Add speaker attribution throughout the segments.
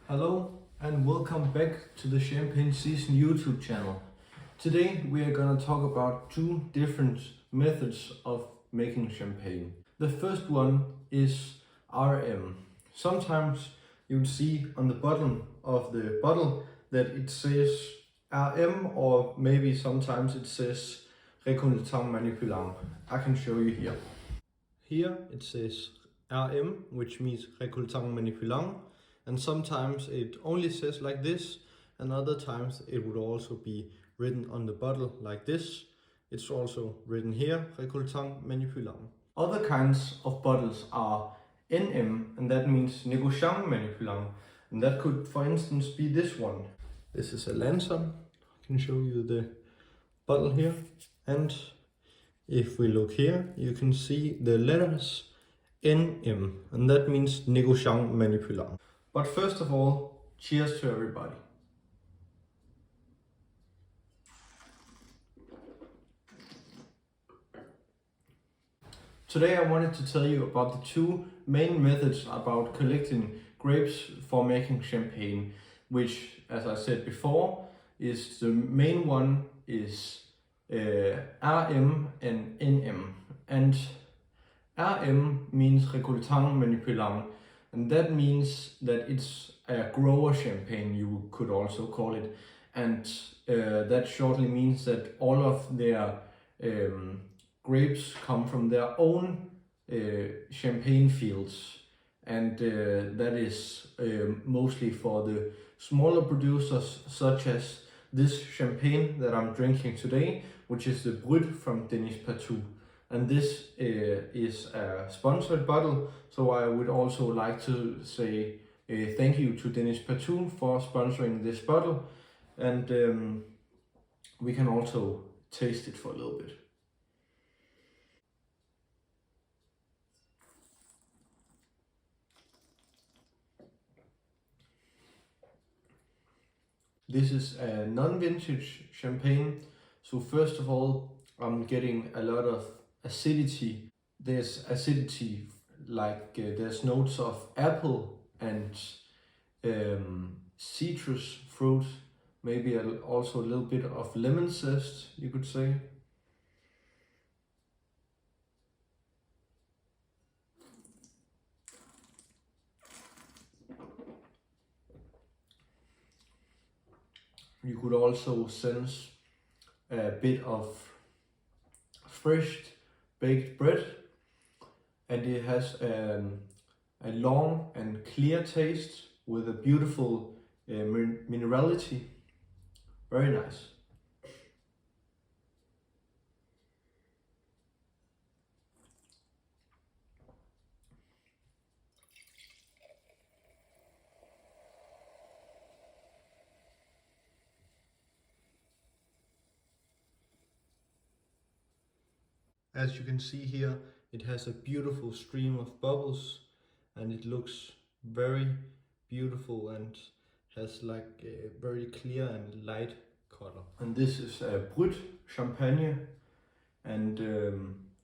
Speaker 1: Hello and welcome back to the Champagne Season YouTube channel. Today we are gonna talk about two different methods of making champagne. The first one is RM. Sometimes you'll see on the bottom of the bottle that it says RM, or maybe sometimes it says Récoltant-Manipulant. I can show you here. Here it says RM, which means Récoltant-Manipulant, and sometimes it only says like this, and other times it would also be written on the bottle like this. It's also written here, Récoltant-Manipulant. Other kinds of bottles are NM, and that means Négociant-Manipulant, and that could, for instance, be this one. This is a lantern. I can show you the bottle here, and if we look here, you can see the letters NM, and that means Négociant-Manipulant. But first of all, cheers to everybody. Today I wanted to tell you about the two main methods about collecting grapes for making champagne, which, as I said before, is the main one is RM and NM. And RM means Récoltant-Manipulant, and that means that it's a grower champagne, you could also call it. And that shortly means that all of their grapes come from their own champagne fields. And that is mostly for the smaller producers, such as this champagne that I'm drinking today, which is the Brut from Denis Patou. And this is a sponsored bottle, so I would also like to say thank you to Denis Patou for sponsoring this bottle. And we can also taste it for a little bit. This is a non-vintage champagne, so first of all I'm getting a lot of acidity. There's acidity like there's notes of apple and citrus fruit, maybe also a little bit of lemon zest, you could say. You could also sense a bit of fresh baked bread, and it has a long and clear taste with a beautiful minerality. Very nice. As you can see here, it has a beautiful stream of bubbles, and it looks very beautiful and has like a very clear and light color. And this is a Brut champagne, and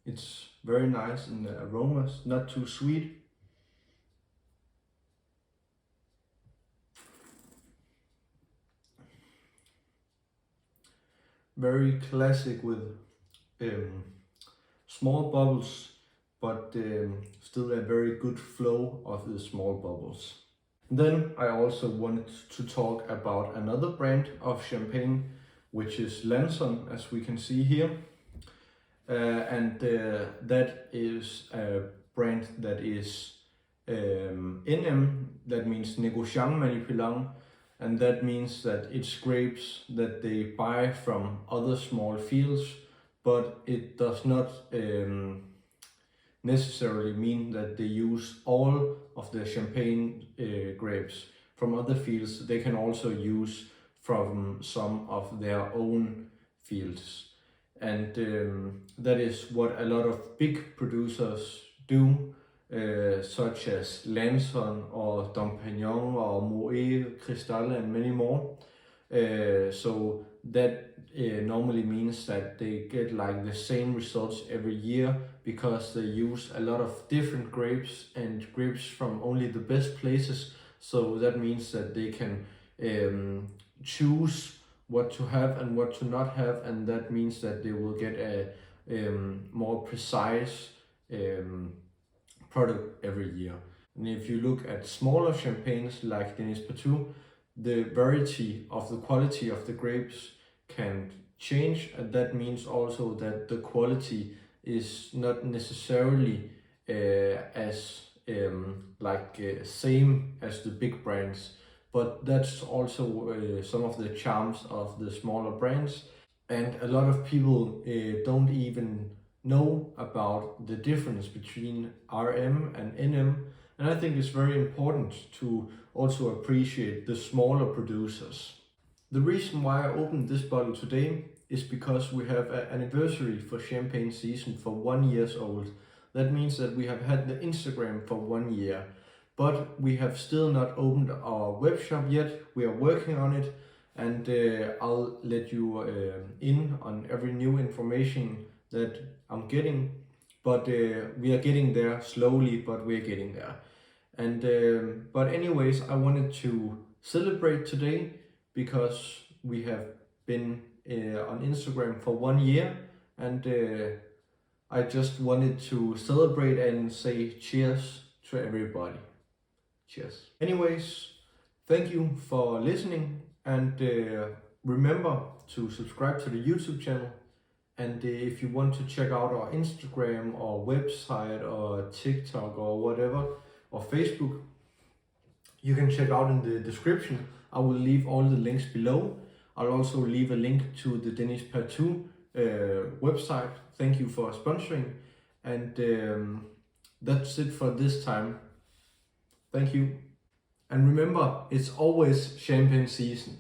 Speaker 1: it's very nice in the aromas, not too sweet. Very classic with small bubbles, but still a very good flow of the small bubbles. Then I also wanted to talk about another brand of champagne, which is Lanson, as we can see here. And that is a brand that is NM, that means Négociant-Manipulant, and that means that it's grapes that they buy from other small fields, but it does not necessarily mean that they use all of the champagne grapes from other fields. They can also use from some of their own fields. And that is what a lot of big producers do, such as Lanson or Dom Pignon or Moet, Cristal and many more. So that normally means that they get like the same results every year, because they use a lot of different grapes and grapes from only the best places. So that means that they can choose what to have and what to not have, and that means that they will get a more precise product every year. And if you look at smaller champagnes like Denis Patou, the variety of the quality of the grapes can change, and that means also that the quality is not necessarily as same as the big brands, but that's also some of the charms of the smaller brands. And a lot of people don't even know about the difference between RM and NM, and I think it's very important to also appreciate the smaller producers. The reason why I opened this bottle today is because we have an anniversary for champagne season for 1 year old. That means that we have had the Instagram for 1 year, but we have still not opened our web shop yet. We are working on it, and I'll let you in on every new information that I'm getting. But we are getting there slowly, but we're getting there. And but anyways, I wanted to celebrate today because we have been on Instagram for 1 year, and I just wanted to celebrate and say cheers to everybody. Cheers. Anyways, thank you for listening, and remember to subscribe to the YouTube channel. And if you want to check out our Instagram or website or TikTok or whatever, or Facebook, you can check out in the description. I will leave all the links below. I'll also leave a link to the Denis Patou website. Thank you for sponsoring. And that's it for this time. Thank you. And remember, it's always champagne season.